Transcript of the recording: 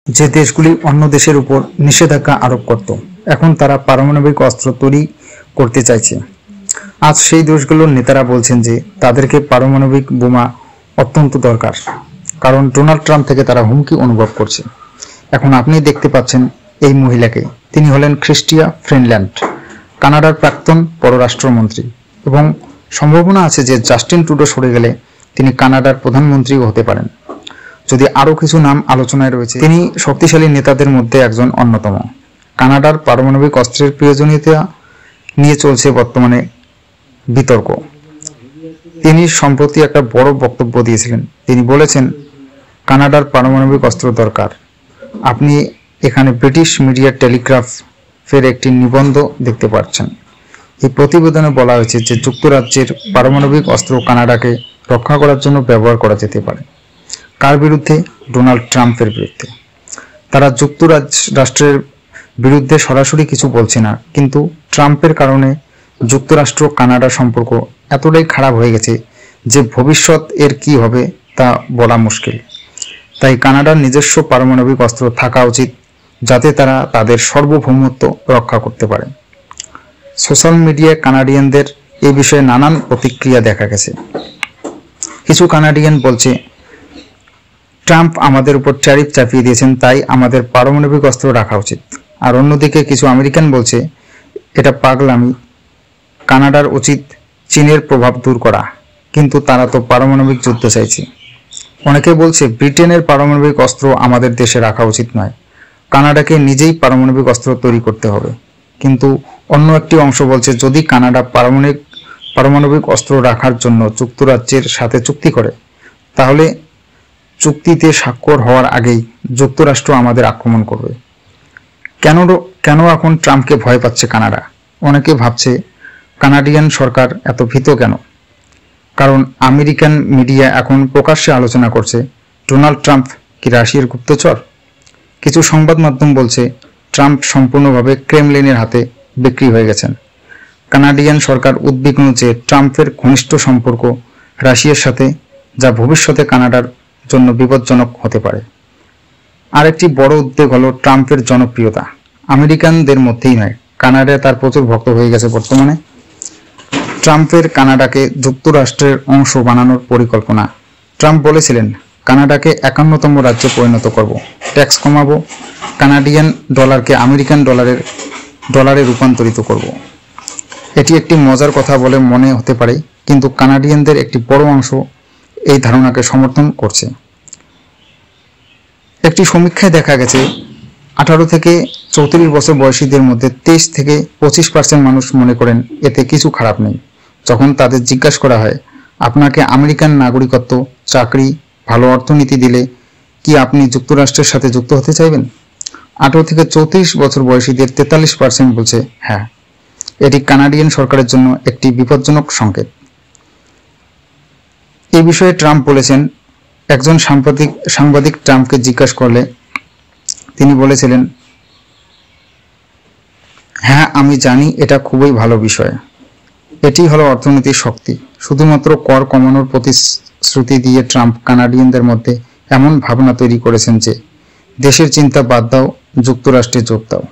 যে দেশগুলি অন্য দেশের উপর নিষেধাজ্ঞা আরোপ করত, এখন তারা পারমাণবিক অস্ত্র তৈরি করতে চাইছে। আজ সেই দেশগুলোর নেতারা বলছেন যে তাদেরকে পারমাণবিক বোমা অত্যন্ত দরকার, কারণ ডোনাল্ড ট্রাম্প থেকে তারা হুমকি অনুভব করছে। এখন আপনি দেখতে পাচ্ছেন এই মহিলাকে। তিনি হলেন ক্রিস্টিয়া ফ্রিনল্যান্ড, কানাডার প্রাক্তন পররাষ্ট্রমন্ত্রী, এবং সম্ভাবনা আছে যে জাস্টিন ট্রুডো সরে গেলে তিনি কানাডার প্রধানমন্ত্রীও হতে পারেন। যদি আরও কিছু নাম আলোচনায় রয়েছে, তিনি শক্তিশালী নেতাদের মধ্যে একজন অন্যতম। কানাডার পারমাণবিক অস্ত্রের প্রয়োজনীয়তা নিয়ে চলছে বর্তমানে বিতর্ক। তিনি সম্প্রতি একটা বড় বক্তব্য দিয়েছিলেন। তিনি বলেছেন কানাডার পারমাণবিক অস্ত্র দরকার। আপনি এখানে ব্রিটিশ মিডিয়া টেলিগ্রাফের একটি নিবন্ধ দেখতে পাচ্ছেন। এই প্রতিবেদনে বলা হয়েছে যে যুক্তরাজ্যের পারমাণবিক অস্ত্র কানাডাকে রক্ষা করার জন্য ব্যবহার করা যেতে পারে। কার বিরুদ্ধে? ডোনাল্ড ট্রাম্পের বিরুদ্ধে। তারা যুক্তরাষ্ট্রের বিরুদ্ধে সরাসরি কিছু বলছে না, কিন্তু ট্রাম্পের কারণে যুক্তরাষ্ট্র কানাডা সম্পর্ক এতটাই খারাপ হয়ে গেছে যে ভবিষ্যৎ এর কি হবে তা বলা মুশকিল। তাই কানাডার নিজস্ব পারমাণবিক অস্ত্র থাকা উচিত, যাতে তারা তাদের সার্বভৌমত্ব রক্ষা করতে পারে। সোশ্যাল মিডিয়ায় কানাডিয়ানদের এই বিষয়ে নানান প্রতিক্রিয়া দেখা গেছে। কিছু কানাডিয়ান বলছে ট্রাম্প আমাদের উপর ট্যারিফ চাপিয়ে দিয়েছেন, তাই আমাদের পারমাণবিক অস্ত্র রাখা উচিত। আর অন্যদিকে কিছু আমেরিকান বলছে এটা পাগলামি, কানাডার উচিত চীনের প্রভাব দূর করা, কিন্তু তারা তো পারমাণবিক যুদ্ধ চাইছে। অনেকে বলছে ব্রিটেনের পারমাণবিক অস্ত্র আমাদের দেশে রাখা উচিত নয়, কানাডাকে নিজেই পারমাণবিক অস্ত্র তৈরি করতে হবে। কিন্তু অন্য একটি অংশ বলছে যদি কানাডা পারমাণবিক অস্ত্র রাখার জন্য যুক্তরাজ্যের সাথে চুক্তি করে, তাহলে চুক্তিতে স্বাক্ষর হওয়ার আগেই যুক্তরাষ্ট্র আমাদের আক্রমণ করবে। কেন এখন ট্রাম্পকে ভয় পাচ্ছে কানাডা? অনেকে ভাবছে কানাডিয়ান সরকার এত ভীত কেন? কারণ আমেরিকান মিডিয়া এখন প্রকাশ্যে আলোচনা করছে ডোনাল্ড ট্রাম্প কি রাশিয়ার গুপ্তচর। কিছু সংবাদ মাধ্যম বলছে ট্রাম্প সম্পূর্ণভাবে ক্রেমলিনের হাতে বিক্রি হয়ে গেছেন। কানাডিয়ান সরকার উদ্বিগ্ন যে ট্রাম্পের ঘনিষ্ঠ সম্পর্ক রাশিয়ার সাথে, যা ভবিষ্যতে কানাডার জন্য বিপজ্জনক হতে পারে। আরেকটি বড় উদ্বেগ হলো ট্রাম্পের জনপ্রিয়তা। আমেরিকানদের মধ্যেই নয়, কানাডায় তার প্রচুর ভক্ত হয়ে গেছে বর্তমানে। ট্রাম্পের কানাডাকে যুক্তরাষ্ট্রের অংশ বানানোর পরিকল্পনা। ট্রাম্প বলেছিলেন কানাডাকে 51তম রাজ্যে পরিণত করব, ট্যাক্স কমাবো, কানাডিয়ান ডলারকে আমেরিকান ডলারে রূপান্তরিত করব। এটি একটি মজার কথা বলে মনে হতে পারে, কিন্তু কানাডিয়ানদের একটি বড় অংশ এই ধারণাকে সমর্থন করছে। একটি সমীক্ষায় দেখা গেছে 18 থেকে 34 বছর বয়সীদের মধ্যে 23 থেকে 25% মানুষ মনে করেন এতে কিছু খারাপ নেই। যখন তাদের জিজ্ঞাসা করা হয় আপনাকে আমেরিকান নাগরিকত্ব, চাকরি, ভালো অর্থনীতি দিলে কি আপনি যুক্তরাষ্ট্রের সাথে যুক্ত হতে চাইবেন, 18 থেকে 34 বছর বয়সীদের 43% বলছে হ্যাঁ। এটি কানাডিয়ান সরকারের জন্য একটি বিপজ্জনক সংকেত। এই বিষয়ে ট্রাম্প বলেছেন, একজন সাংবাদিক ট্রাম্পকে জিজ্ঞাসা করলে তিনি বলেছিলেন হ্যাঁ আমি জানি এটা খুবই ভালো বিষয়। এটি হলো অর্থনৈতিক শক্তি। শুধুমাত্র কর কমানোর প্রতিশ্রুতি দিয়ে ট্রাম্প কানাডিয়ানদের মধ্যে এমন ভাবনা তৈরি করেছেন যে দেশের চিন্তা বাদ দাও, যুক্তরাষ্ট্রে যোগ দাও।